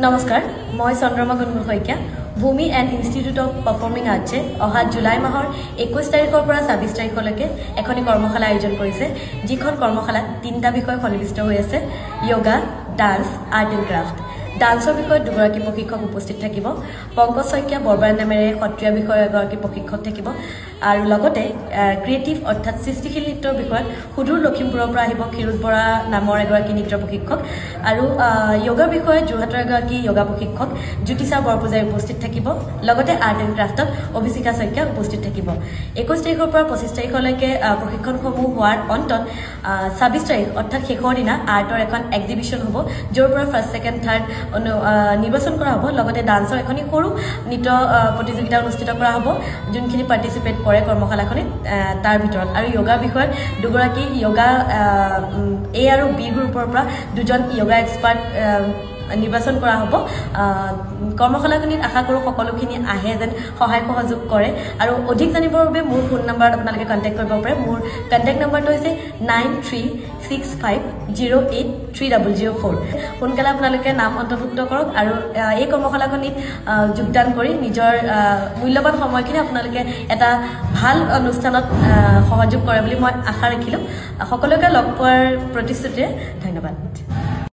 নমস্কাৰ মই চন্দ্ৰমা গুণগুণ শইকীয়া ভূমি এণ্ড ইনষ্টিটিউট অফ পাৰফৰ্মিং আৰ্টছে অহা জুলাই মাহৰ 21 তাৰিখৰ পৰা 26 তাৰিখলৈকে এখনি কৰ্মশালা আয়োজন কৰিছে যিখন কৰ্মশালাত তিনিটা বিষয় সন্নিবিষ্ট হৈ আছে yoga dance art and craft ডান্সৰ বিষয়ত দুগৰাকী প্ৰশিক্ষক উপস্থিত থাকিব পংকজ শইকীয়া বৰবাৰ নামেৰে সত্ৰীয়া বিষয়ৰ এগৰাকী প্ৰশিক্ষক থাকিব আৰু লগতে ক্ৰিয়েটিভ অৰ্থাৎ সৃষ্টিশীল নৃত্যৰ বিষয়ত সুদূৰ লখিমপুৰৰ পৰা আহিব ক্ষীৰোদ বৰা নামৰ এগৰাকী নৃত্য প্ৰশিক্ষক আৰু যোগাৰ বিষয়ত যোৰহাটৰ এগৰাকী যোগা প্ৰশিক্ষক জ্যোতিষা বৰপূজাৰী উপস্থিত থাকিব লগতে আৰ্ট এণ্ড ক্ৰাফটত অভিষিকা শইকীয়া উপস্থিত থাকিব 21 তাৰিখৰ পৰা 25 তাৰিখলৈকে প্ৰশিক্ষণসমূহ হোৱাৰ অন্তত 26 তাৰিখ অৰ্থাৎ শেষৰ দিনা আৰ্টৰ এখন এক্সিবিশ্যন হ'ব য'ৰ পৰা ফাৰ্ষ্ট ছেকেণ্ড থাৰ্ড নিৰ্বাচন কৰা হ'ব লগতে ডান্সৰ এখনি সৰু নৃত্য প্ৰতিযোগিতা অনুষ্ঠিত কৰা হ'ব যোনখিনি পাৰ্টিচিপেট কৰে কৰ্মশালাখনিত তাৰ ভিতৰত আৰু যোগাৰ বিষয়ত দুগৰাকী যোগা এ আৰু বি গ্ৰুপৰ পৰা দুজন যোগা এক্সপাৰ্ট নিৰ্বাচন কৰা হ'ব কৰ্মশালাখনিত আশা কৰোঁ সকলোখিনি আহে যেন সহায় সহযোগ কৰে আৰু অধিক জানিবৰ বাবে মোৰ ফোন নম্বৰত আপোনালোকে কণ্টেক্ট কৰিব পাৰে মোৰ কণ্টেক্ট নম্বৰটো হৈছে 9365083004 সোনকালে আপোনালোকে নাম অন্তৰ্ভুক্ত কৰক আৰু এই কৰ্মশালাখনিত যোগদান কৰি নিজৰ মূল্যৱান সময়খিনি আপোনালোকে এটা ভাল অনুষ্ঠানত সহযোগ কৰে বুলি মই আশা ৰাখিলোঁ সকলোকে লগ পোৱাৰ প্ৰতিশ্ৰুতিৰে ধন্যবাদ